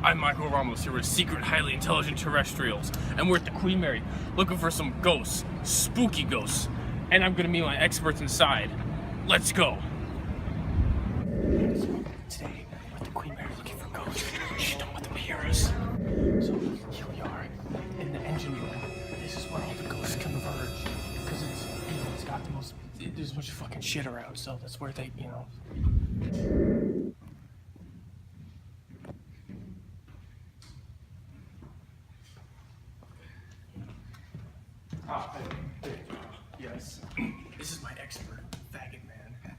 I'm Michael Ramos here with Secret Highly Intelligent Terrestrials, and we're at the Queen Mary looking for some ghosts, spooky ghosts, and I'm gonna meet my experts inside. Let's go! Today, we're at the Queen Mary looking for ghosts. Shh, don't let them hear us. So, here we are, in the engine room. This is where all the ghosts converge, because it's, you know, it's got the most, there's a bunch of fucking shit around, so that's where they, you know. Yes. This is my expert, faggot man.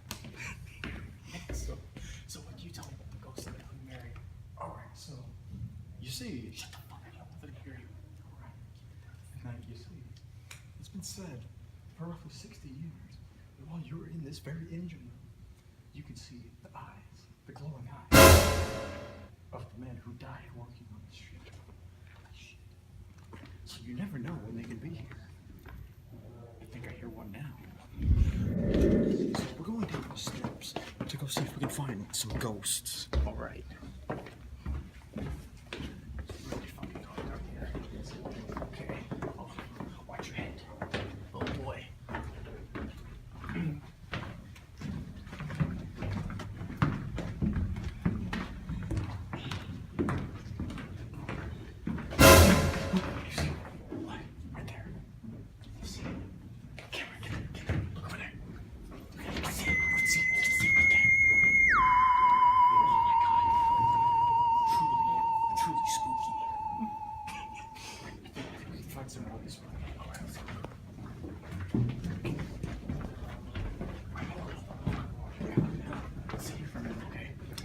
So what do you tell me about the ghost of the Queen Mary? Alright, so you see. Shut the fuck up, I don't want them to hear you. Alright, keep it down. You see, it's been said for roughly 60 years that while you're in this very engine room, you can see the eyes, the glowing eyes of the men who died working on this ship. So you never know when they can be here. I think I hear one now. So we're going down the steps to go see if we can find some ghosts. All right. It's really fucking dark down here. Okay. Oh, watch your head. Oh boy.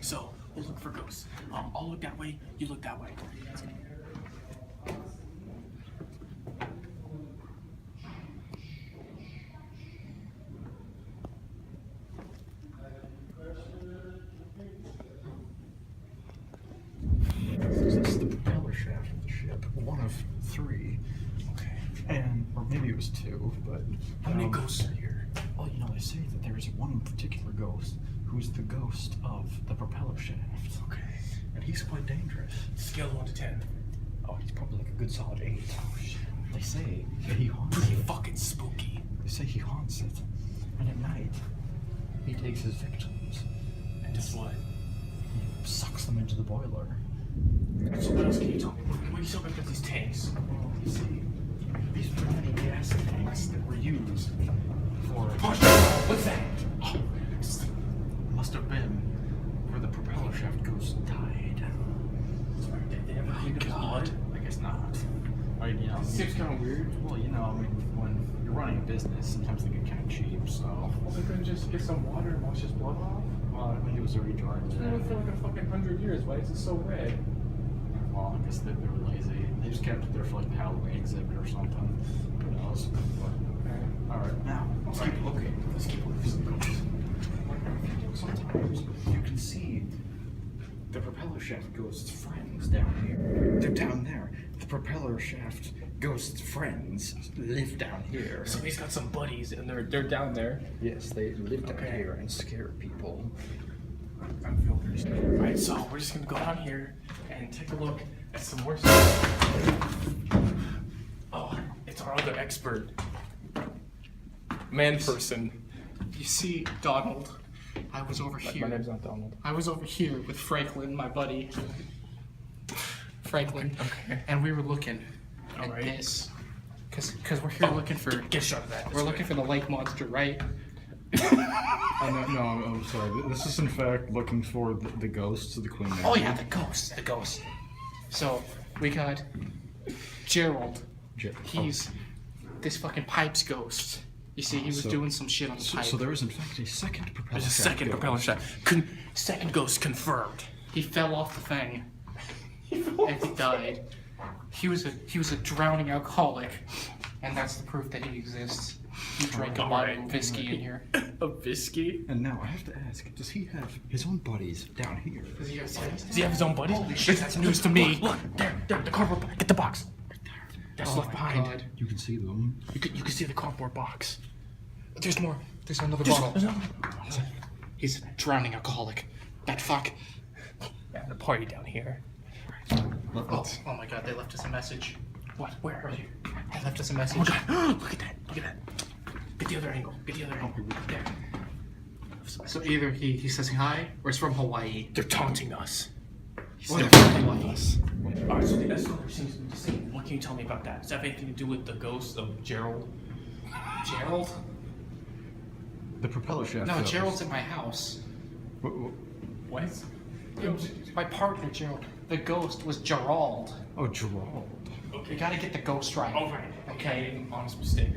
So, we'll look for ghosts. I'll look that way, you look that way. This is the propeller shaft of the ship, one of 3. Okay. And, or maybe it was 2, but... How many ghosts are here? Well, you know, they say that there is one particular ghost who's the ghost of the propeller shaft. Okay. And he's quite dangerous. Scale 1 to 10. Oh, he's probably like a good solid 8. Oh, shit. They say that he haunts Pretty it. fucking spooky. They say he haunts it. And at night, he takes his victims And just what? he sucks them into the boiler. So what else can you tell me? What do you tell me about these tanks? Well, you see, these were many gas tanks that were used for... Oh, what's that? Oh, Must have been where the propeller shaft ghost died. did they ever clean up his blood? I guess not. I mean, you know, Seems kind of weird. well, you know, I mean, when you're running a business, sometimes they get kind of cheap, so... Well, they couldn't just get some water and wash his blood off? Well, I mean, he was a retard. It's been for like a fucking 100 years. Why is it so red? Well, I guess they were lazy. They just kept it there for like the Halloween exhibit or something. Who knows? Okay. Alright, now, let's keep looking. Let's keep looking for some ghosts. Sometimes you can see the propeller shaft ghost's friends down here. They're down there. The propeller shaft ghost's friends live down here. So he's got some buddies and they're down there. Yes, they live down Okay. here and scare people. I'm feeling pretty scared. Alright, so we're just gonna go down here and take a look at some more stuff. Oh, it's our other expert. Man person. You see, Donald, I was over My here. name's not Donald. I was over here with Franklin, my buddy. Franklin. Okay. And we were looking at Alright. this. Because we're here looking for... Get a shot of that. We're looking for the lake monster, right? No, I'm sorry. This is in fact looking for the ghosts of the Queen Mary. Oh yeah, the ghost. The ghost. So, we got Gerald. He's this fucking pipes ghost. You see, he was So- doing some shit on the pipe. So there is in fact a second propeller There's a shaft second ghost. propeller shaft. Second ghost confirmed. He fell off the thing. And he died. He was a drowning alcoholic, and that's the proof that he exists. He drank a lot of whiskey in here. A whiskey? And now I have to ask, does he have his own buddies down here? Does he have his own buddies? Holy shit, that's news to me. Look, there, the cardboard box. Get the box. Right there. That's left behind. God, you can see them. You can see the cardboard box. There's more. There's another There's bottle. another. He's a drowning alcoholic. That fuck. Yeah, the party down here. Oh my god, they left us a message. What? Where? Right here. They left us a message. Oh god! Look at that! Look at that! Get the other angle. Get the other angle. There. So either he says hi, or it's from Hawaii. They're taunting us. Or They're they're taunting from Hawaii. us. Alright, so the escalator seems to be the same. What can you tell me about that? Does that have anything to do with the ghost of Gerald? Gerald? The propeller shaft. No, goes. Gerald's at my house. What? My partner, Gerald. The ghost was Gerald. Oh, Gerald. You gotta get the ghost right. Oh, right. Okay, honest mistake.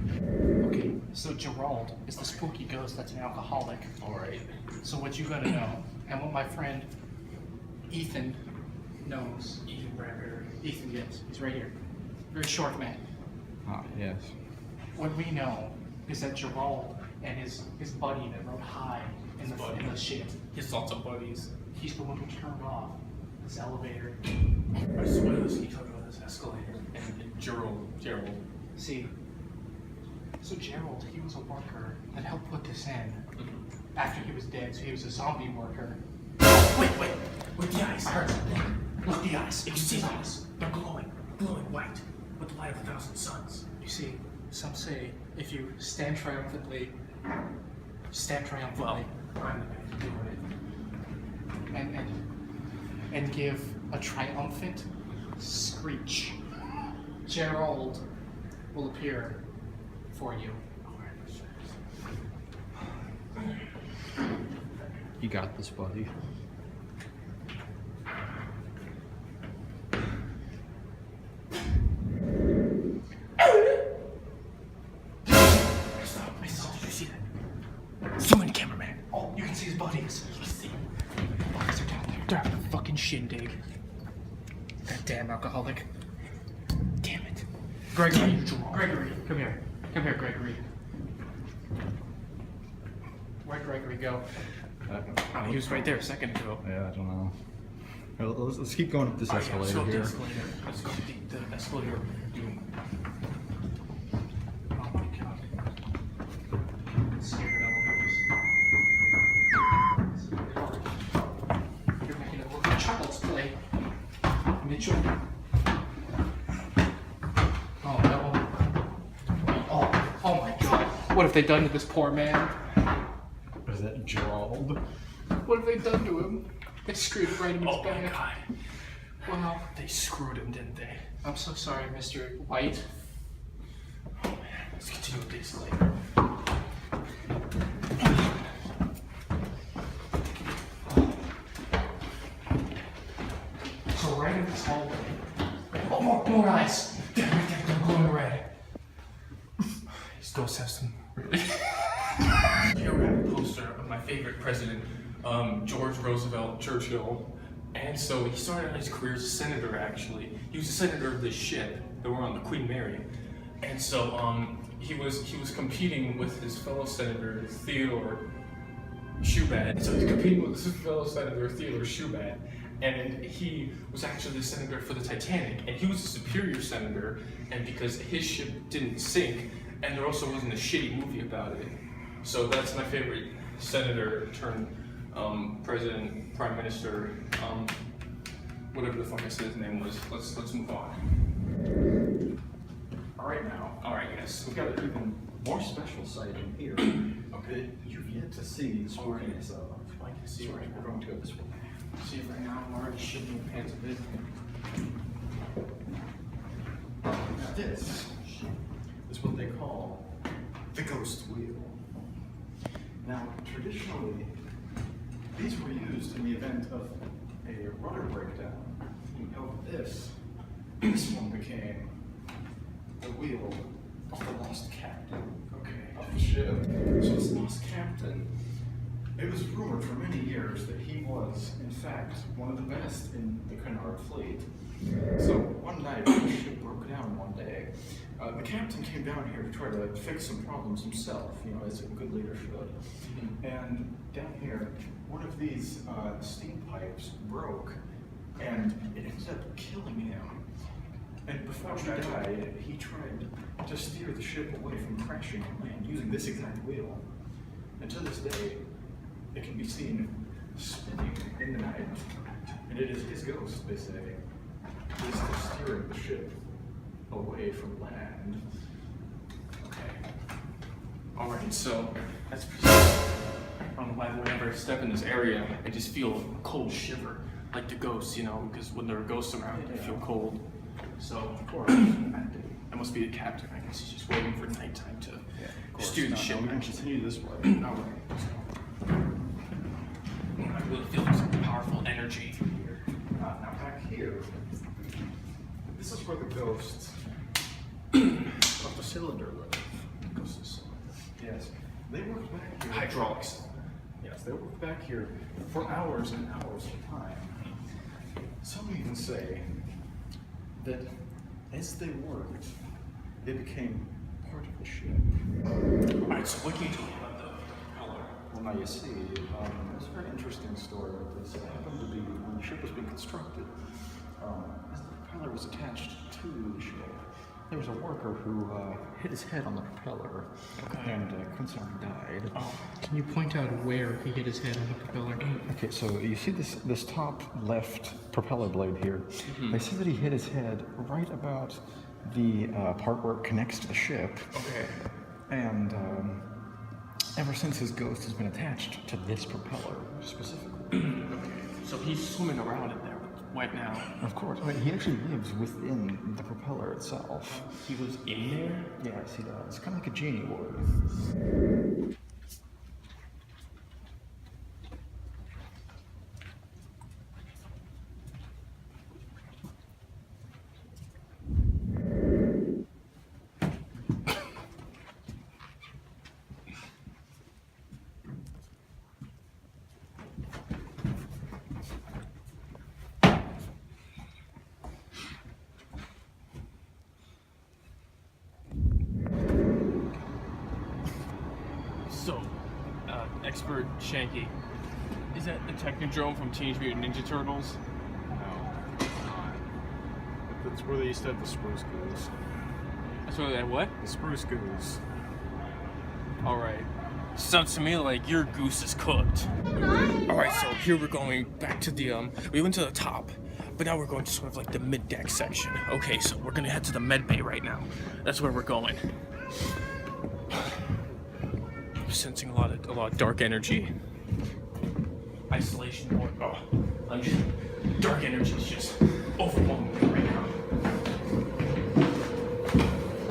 Okay, so Gerald is the spooky ghost that's an alcoholic. Alright. So what you gotta know, and what my friend Ethan knows. Ethan Bradbury. Ethan, yes, he's right here. Very short man. Ah, yes. What we know is that Gerald and his buddy that rode high in the ship, His lots of buddies. he's the one who turned off this elevator. Alright, so what else can you tell me about this escalator? And Gerald. See, so Gerald, he was a worker that helped put this in after he was dead, so he was a zombie worker. Wait! With the eyes. I heard something. Look, the eyes. You can see the eyes. They're glowing white with the light of 1,000 suns. You see, some say if you stand triumphantly, Well, I'm the man doing it. and give a triumphant screech, Gerald will appear for you. You got this, buddy. I saw. Did you see that? Zoom in, cameraman. Oh, you can see his buddies. Let's see. The buddies are down there. They're having a fucking shindig. That damn alcoholic. Damn it. Gregory, Gerald. Gregory, come here. Come here, Gregory. Where'd Gregory go? Oh, he was right there a second ago. Yeah, I don't know. Well, let's keep going up this Alright, yeah, let's escalator go up the here. escalator. Let's go up the escalator. Oh my god. Scared elevators. You're making it look like child's play. Mitchell. Oh no. Oh my god. What have they done to this poor man? Is that Gerald? What have they done to him? They screwed right in his Oh my back. god. Wow. They screwed him, didn't they? I'm so sorry, Mr. White. Oh man. Let's continue with the escalator. So right in this hallway. Oh, more eyes. They're glowing red. These ghosts have some really. Here we have a poster of my favorite president, George Roosevelt Churchill. And so he started out his career as a senator, actually. He was a senator of this ship that were on the Queen Mary. And so he was competing with his fellow senator, Theodore Shubat. And so he's competing with his fellow senator, Theodore Shubat. And he was actually the senator for the Titanic. And he was a superior senator, and because his ship didn't sink, and there also wasn't a shitty movie about it. So that's my favorite senator turned president, prime minister, whatever the fuck I said his name was. Let's move on. Alright now. Alright, yes. We've got an even more special site in here. Okay. You've yet to see the spookiness of. I can see So right we're now. going to go this way. See it right now. I'm already shitting my pants a bit. Now this is what they call the ghost wheel. Now, traditionally, these were used in the event of a rudder breakdown. However, this one became the wheel of the lost captain of the ship. So this lost captain, it was rumored for many years that he was, in fact, one of the best in the Cunard fleet. So one night, when the ship broke down one day, the captain came down here to try to fix some problems himself, you know, as a good leader should. And down here, one of these steam pipes broke, and it ended up killing him. And before he died, he tried to steer the ship away from crashing on land using this exact wheel. And to this day, it can be seen spinning in the night. And it is his ghost, they say. is they're steering the ship away from land. Okay. Alright, so that's precisely. I don't know why whenever I step in this area, I just feel a cold shiver. Like the ghosts, you know, because when there are ghosts around, I feel cold. So, of course, I must be the captain. I guess he's just waiting for nighttime to steer the ship. We can continue this way. Alright, let's go. I really feel some powerful energy here. Now back here, this is where the ghosts of the cylinder live. Ghosts of the cylinder. Yes, they work back here. Hydraulics. Yes, they work back here for hours and hours at a time. Some even say that as they worked, they became part of the ship. Alright, so what can you tell me about the propeller? Well, now you see, there's a very interesting story with this. It happened to be when the ship was being constructed. As the propeller was attached to the ship, there was a worker who hit his head on the propeller and coincidentally died. Oh. Can you point out where he hit his head on the propeller? Okay, so you see this top left propeller blade here. They say that he hit his head right about the part where it connects to the ship. Okay. And ever since his ghost has been attached to this propeller specifically. Okay. So he's swimming around in there right now. Of course. I mean, he actually lives within the propeller itself. He was in there? Yes, he does. Kind of like a genie would. So, expert Shanky, is that the Technodrome from Teenage Mutant Ninja Turtles? No. That's where they used to have the spruce goose. That's what that what? The spruce goose. Alright. Sounds to me like your goose is cooked. Alright, so here we're going back to the, we went to the top, but now we're going to sort of like the mid-deck section. Okay, so we're gonna head to the med bay right now. That's where we're going. I'm sensing a lot of dark energy. Isolation board. Oh, I'm just, dark energy is just overwhelming me right now.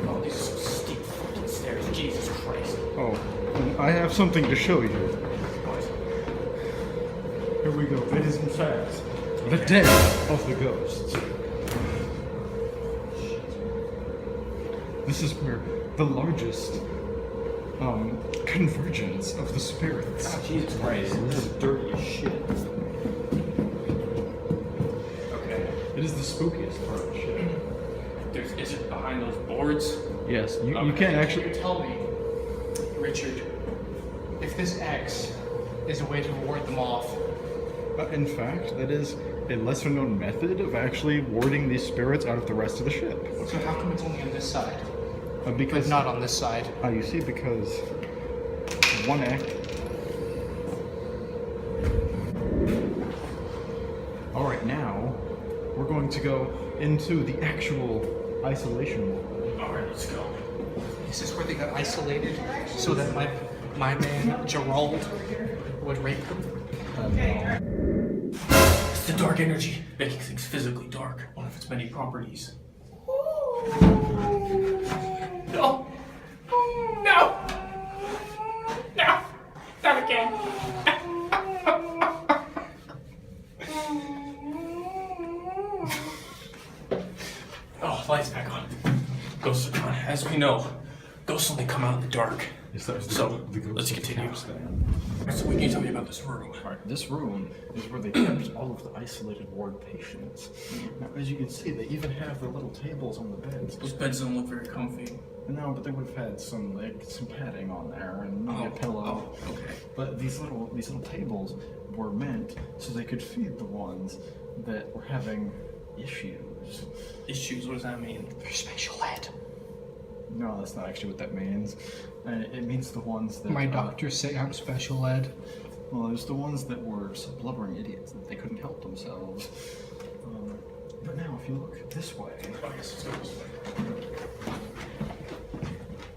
Oh, these are some steep fucking stairs. Jesus Christ. Oh, I have something to show you. What? Here we go. It is in fact the den of the ghosts. This is where the largest convergence of the spirits. Oh, Jesus Christ. This is dirty as shit. Okay. It is the spookiest part of the ship. Is it behind those boards? Yes, you Okay. can't You actually. tell me, Richard, if this X is a way to ward them off. In fact, that is a lesser known method of actually warding these spirits out of the rest of the ship. So how come it's only on this side, Because but not on this side? you see, because one act. All right, now we're going to go into the actual isolation ward. Alright, let's go. Is this where they got isolated so that my man Gerald would rape them? It's the dark energy making things physically dark. One of its many properties. No! No! No! Not again! Oh, lights back on. Ghosts are gone. As we know, ghosts only come out in the dark. Yes, that was So, let's continue. So what can you tell me about this room? Alright, this room is where they kept all of the isolated ward patients. Now, as you can see, they even have the little tables on the beds. Those beds don't look very comfy. No, but they would have had some padding on there and maybe a pillow. Oh, okay. But these little tables were meant so they could feed the ones that were having issues. Issues, what does that mean? For special ed. No, that's not actually what that means. It means the ones that My doctors say I'm special ed. Well, there's the ones that were blubbering idiots that they couldn't help themselves. But now, if you look this way, Oh, yes, let's go this way.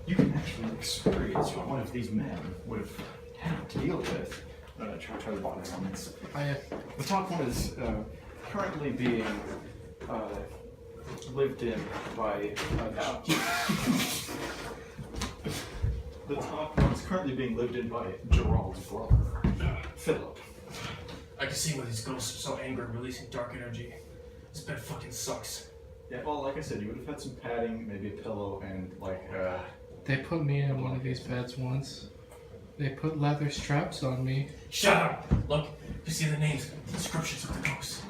you can actually experience what one of these men would have had to deal with. Try the bottom elements. The top one is currently being lived in by. The top one is currently being lived in by Gerald's brother, Philip. I can see why these ghosts are so angry, releasing dark energy. This bed fucking sucks. Yeah, well, like I said, you would have had some padding, maybe a pillow, and like. They put me in one of these beds once. They put leather straps on me. Shut up! Look, you see the names, the inscriptions of the ghosts.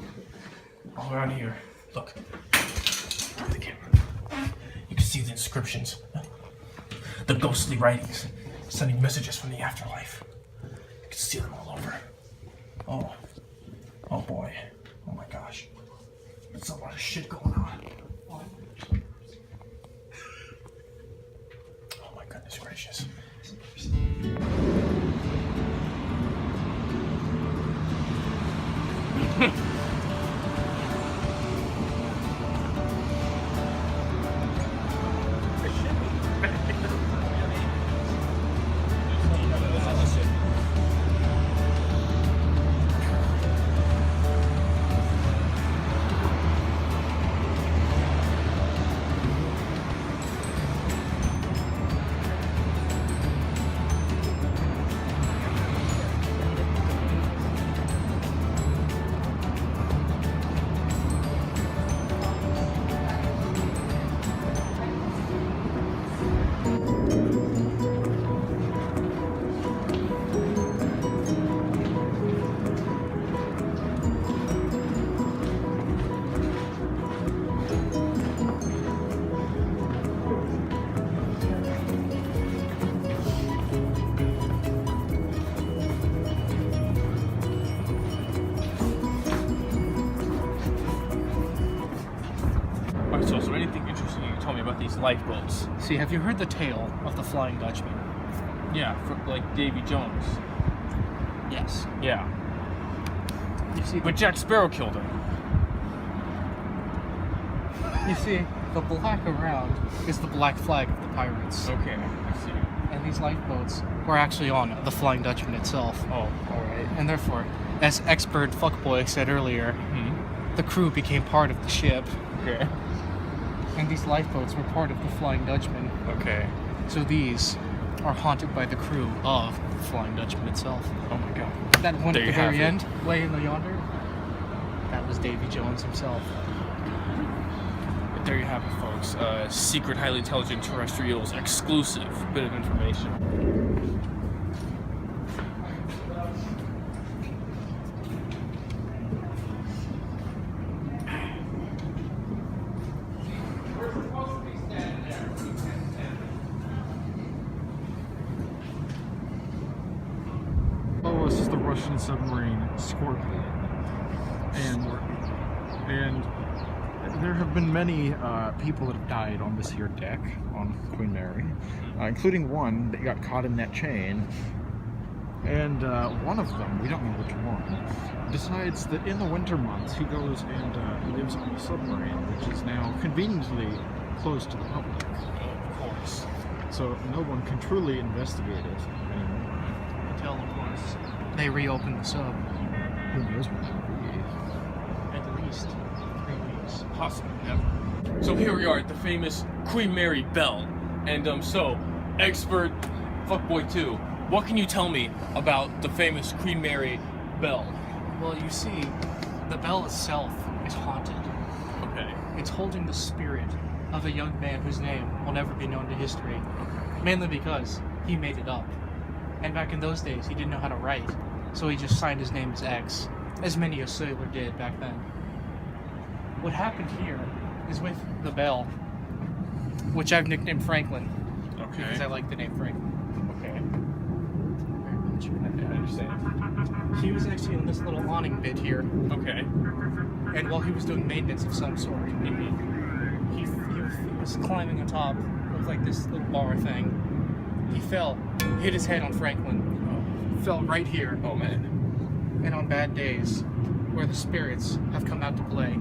All around here. Look. Look at the camera. You can see the inscriptions. The ghostly writings, sending messages from the afterlife. You can see them all over. Oh. Oh boy. Oh my gosh. There's a lot of shit going on. Oh my goodness gracious. Alright, so is there anything interesting you can tell me about these lifeboats? See, have you heard the tale of the Flying Dutchman? Yeah, for, like Davy Jones. Yes. Yeah. You see, But Jack Sparrow killed him. the black around is the black flag of the pirates. Okay, I see. And these lifeboats were actually on the Flying Dutchman itself. Oh, alright. And therefore, as expert fuckboy said earlier, Hmm. the crew became part of the ship. Okay. And these lifeboats were part of the Flying Dutchman. Okay. So these are haunted by the crew of the Flying Dutchman itself. Oh my god. That one There at you the very have end, way in the yonder, that was Davy Jones himself. But there you have it, folks. Secret highly intelligent terrestrials exclusive bit of information. Oh, this is the Russian submarine Scorpion, and there have been many people that have died on this here deck on Queen Mary, including one that got caught in that chain. And one of them, we don't know which one, decides that in the winter months he goes and lives on the submarine, which is now conveniently closed to the public. Of course. So no one can truly investigate it anymore. Until, of course, they reopened the sub. Who knows what that would be? At least 3 weeks. Possibly never. So here we are at the famous Queen Mary Bell. And so, expert fuckboy 2, what can you tell me about the famous Queen Mary Bell? Well, you see, the bell itself is haunted. Okay. It's holding the spirit of a young man whose name will never be known to history. Mainly because he made it up. And back in those days, he didn't know how to write, so he just signed his name as X, as many a sailor did back then. What happened here is with the bell, which I've nicknamed Franklin, Okay. because I like the name Franklin Okay. very much. I understand. He was actually in this little awning bit here, Okay. and while he was doing maintenance of some sort, he was climbing on top of like this little bar thing. He fell, hit his head on Franklin, fell right here. Oh man. And on bad days, where the spirits have come out to play,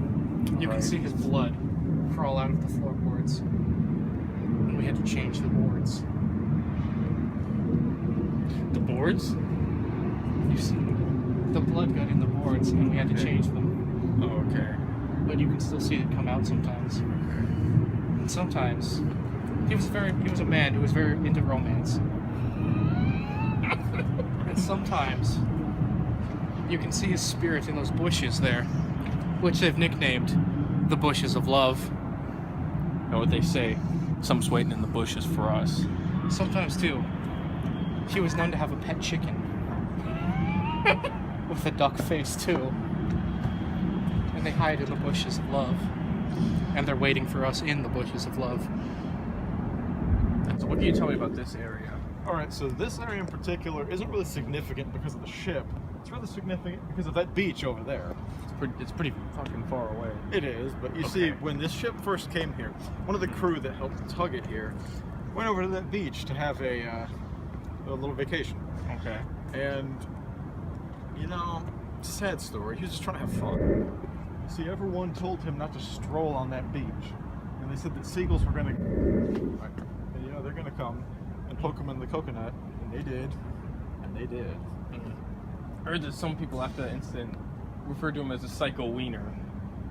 You can see his blood crawl out of the floorboards. And we had to change the boards. The boards? You see, the blood got in the boards, and we had to change them. Oh, okay. But you can still see it come out sometimes. And sometimes, he was a man who was very into romance. And sometimes, you can see his spirit in those bushes there, which they've nicknamed the bushes of love. Know what they say? Some's waiting in the bushes for us. Sometimes too, he was known to have a pet chicken. With a duck face too. And they hide in the bushes of love. And they're waiting for us in the bushes of love. So what can you tell me about this area? Alright, so this area in particular isn't really significant because of the ship. It's really significant because of that beach over there. It's pretty fucking far away. It is, but you see, when this ship first came here, one of the crew that helped tug it here went over to that beach to have a little vacation. Okay. And, you know, sad story, he was just trying to have fun. See, everyone told him not to stroll on that beach. And they said that seagulls were gonna, and, you know, they're gonna come and poke him in the coconut. And they did. And they did. I heard that some people after that incident referred to him as a psycho wiener.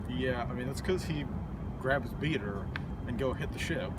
Yeah, I mean, that's because he grabbed his beater and go hit the ship.